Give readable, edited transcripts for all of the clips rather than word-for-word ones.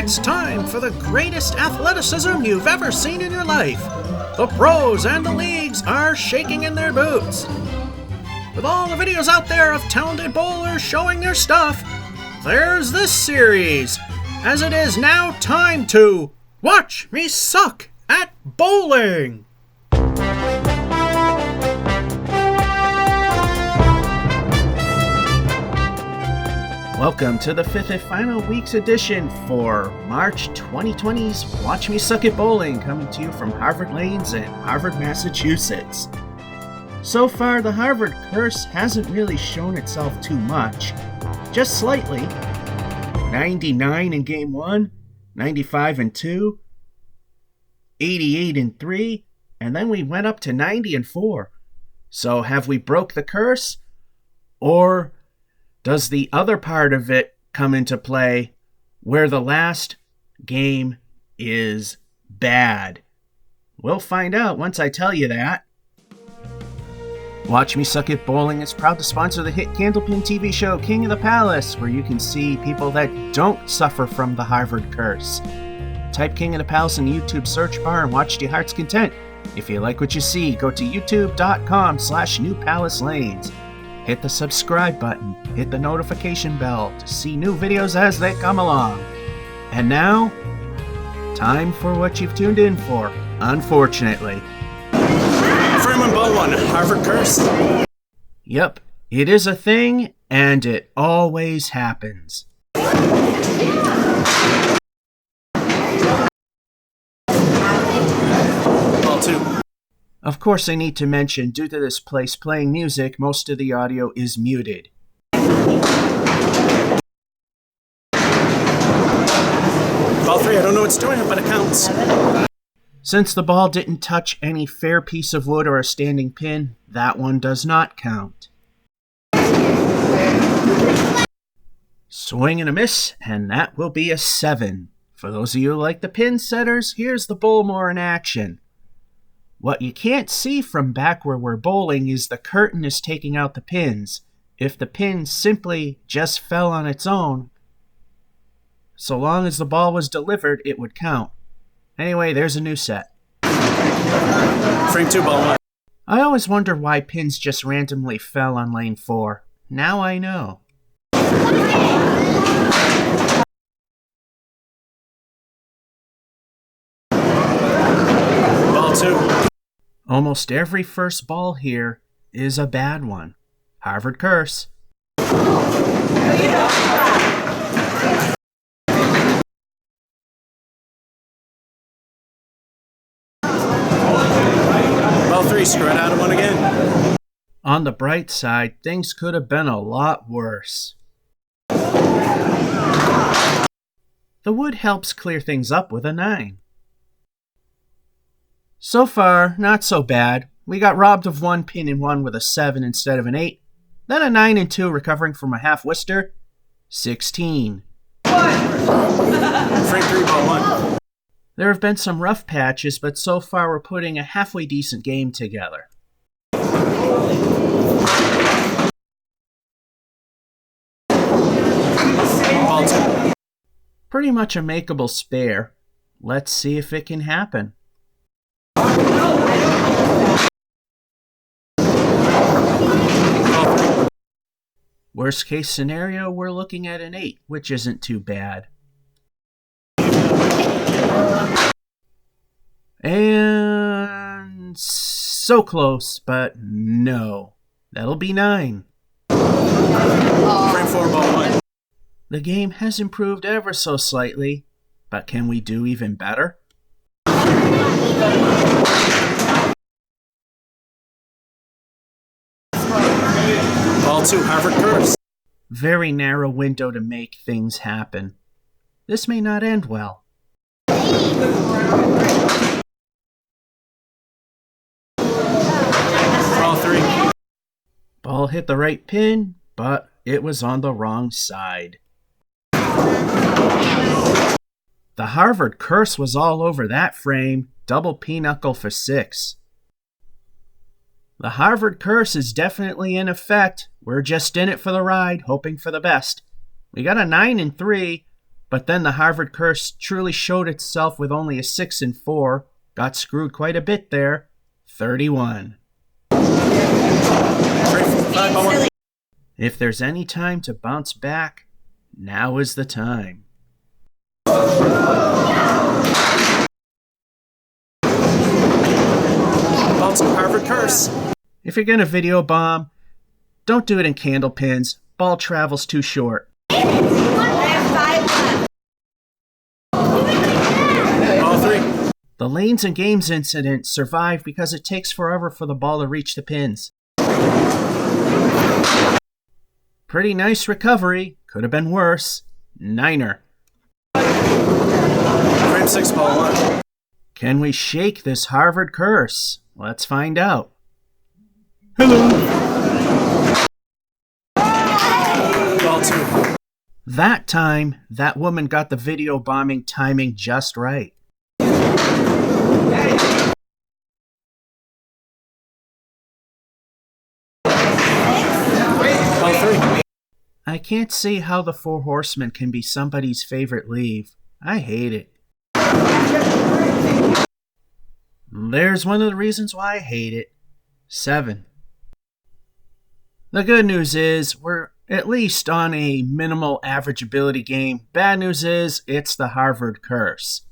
It's time for the greatest athleticism you've ever seen in your life. The pros and the leagues are shaking in their boots. With all the videos out there of talented bowlers showing their stuff, there's this series, as it is now time to watch me suck at bowling. Welcome to the fifth and final week's edition for March 2020's Watch Me Suck at Bowling, coming to you from Harvard Lanes in Harvard, Massachusetts. So far, the Harvard curse hasn't really shown itself too much, just slightly. 99 in Game 1, 95 in 2, 88 in 3, and then we went up to 90 in 4. So have we broke the curse? Or does the other part of it come into play where the last game is bad? We'll find out once I tell you that. Watch Me Suck at Bowling is proud to sponsor the hit Candlepin TV show King of the Palace, where you can see people that don't suffer from the Harvard curse. Type King of the Palace in the YouTube search bar and watch to your heart's content. If you like what you see, go to youtube.com/newpalacelanes. Hit the subscribe button, hit the notification bell to see new videos as they come along. And now, time for what you've tuned in for, unfortunately. Frame and ball 1, Harvard curse. Yep, it is a thing, and it always happens. Ball 2. Of course, I need to mention, due to this place playing music, most of the audio is muted. Ball 3, I don't know what's doing it, but it counts. Since the ball didn't touch any fair piece of wood or a standing pin, that one does not count. Swing and a miss, and that will be a 7. For those of you who like the pin setters, here's the bowl more in action. What you can't see from back where we're bowling is the curtain is taking out the pins. If the pin simply just fell on its own, so long as the ball was delivered, it would count. Anyway, there's a new set. Frame 2, ball 1. I always wonder why pins just randomly fell on lane 4. Now I know. Ball 2. Almost every first ball here is a bad one. Harvard curse. Ball 3, screw it out of one again. On the bright side, things could have been a lot worse. The wood helps clear things up with a 9. So far, not so bad. We got robbed of one pin in 1 with a 7 instead of an 8. Then a 9 and 2 recovering from a half Worcester. 16. Frame 3, ball 1. There have been some rough patches, but so far we're putting a halfway decent game together. Ball 2. Pretty much a makeable spare. Let's see if it can happen. Worst case scenario, we're looking at an 8, which isn't too bad. And so close, but no. That'll be 9. Frame 4, ball 1. The game has improved ever so slightly, but can we do even better? Ball 2, Harvard curse. Very narrow window to make things happen. This may not end well. Ball 3. Ball hit the right pin, but it was on the wrong side. The Harvard curse was all over that frame. Double pinochle for 6. The Harvard curse is definitely in effect. We're just in it for the ride, hoping for the best. We got a 9 and 3, But then the Harvard curse truly showed itself with only a 6 and 4. Got screwed quite a bit there. 31. If there's any time to bounce back, now is the time. Bouncing Harvard curse. If you're going to video bomb, don't do it in Candlepins. Ball travels too short. Ball 3. The Lanes and Games incident survived because it takes forever for the ball to reach the pins. Pretty nice recovery. Could have been worse. Niner. Frame 6, ball 1. Can we shake this Harvard curse? Let's find out. Hello. Ball 2. That time, that woman got the video bombing timing just right. Ball 3. I can't see how the Four Horsemen can be somebody's favorite leave. I hate it. There's one of the reasons why I hate it. 7. The good news is we're at least on a minimal average ability game. Bad news is it's the Harvard curse.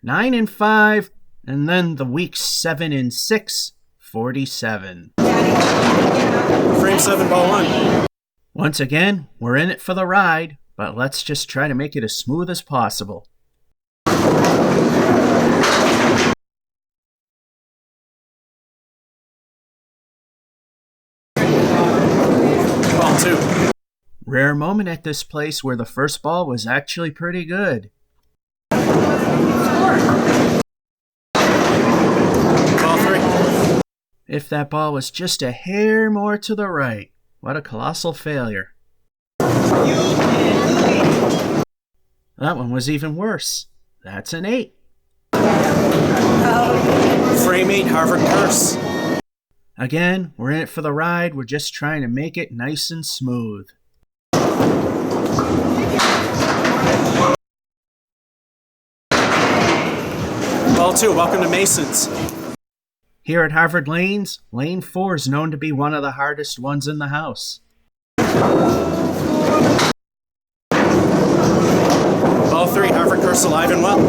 9 and 5, and then the weeks 7 and 6, 47. Frame 7, ball 1. Once again, we're in it for the ride, but let's just try to make it as smooth as possible. Ball 2. Rare moment at this place where the first ball was actually pretty good. Ball 3. If that ball was just a hair more to the right. What a colossal failure. That one was even worse. That's an 8. Frame 8, Harvard curse. Again, we're in it for the ride. We're just trying to make it nice and smooth. Ball 2, welcome to Masons. Here at Harvard Lanes, Lane 4 is known to be one of the hardest ones in the house. Ball 3, Harvard curse alive and well.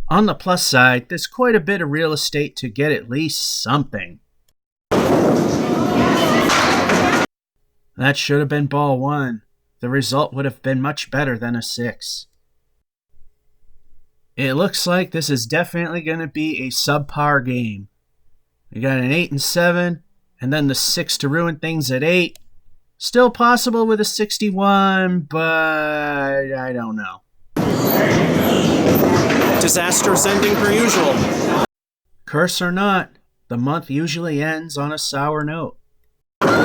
On the plus side, there's quite a bit of real estate to get at least something. That should have been ball 1. The result would have been much better than a 6. It looks like this is definitely going to be a subpar game. We got an 8 and 7, and then the 6 to ruin things at 8. Still possible with a 61, but I don't know. Disastrous ending per usual. Curse or not, the month usually ends on a sour note. Ball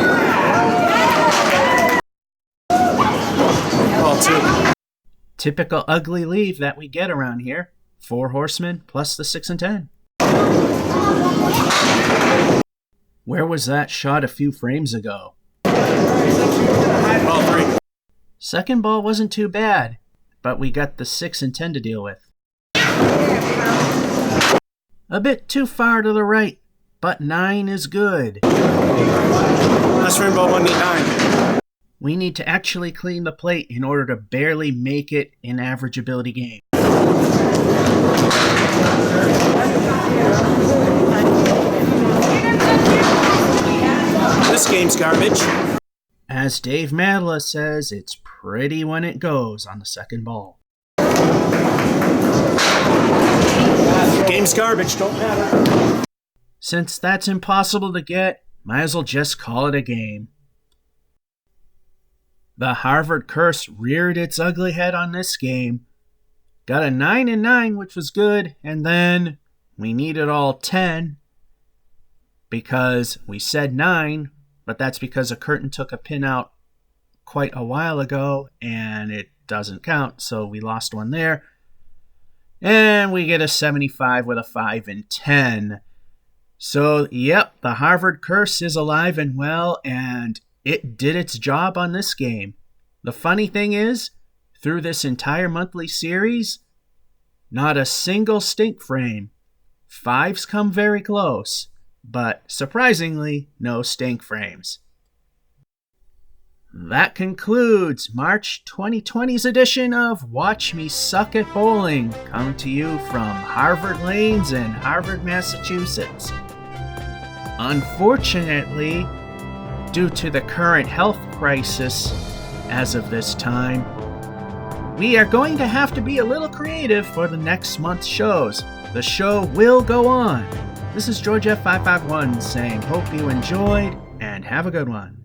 2. Typical ugly leave that we get around here. 4 horsemen plus the 6 and 10. Where was that shot a few frames ago? Ball 3. Second ball wasn't too bad, but we got the 6 and 10 to deal with. A bit too far to the right, but 9 is good. Last frame, ball 1, need 9. We need to actually clean the plate in order to barely make it an average ability game. This game's garbage. As Dave Madla says, it's pretty when it goes on the second ball. Game's garbage, don't matter. Since that's impossible to get, might as well just call it a game. The Harvard curse reared its ugly head on this game. Got a 9 and 9, which was good, and then we needed all 10 because we said 9, but that's because a curtain took a pin out quite a while ago, and it doesn't count, so we lost one there. And we get a 75 with a 5 and 10. So, yep, the Harvard curse is alive and well, and it did its job on this game. The funny thing is, Through this entire monthly series, not a single stink frame. 5s come very close, but surprisingly, no stink frames. That concludes March 2020's edition of Watch Me Suck at Bowling, coming to you from Harvard Lanes in Harvard, Massachusetts. Unfortunately, due to the current health crisis as of this time, we are going to have to be a little creative for the next month's shows. The show will go on. This is George F551 saying hope you enjoyed and have a good one.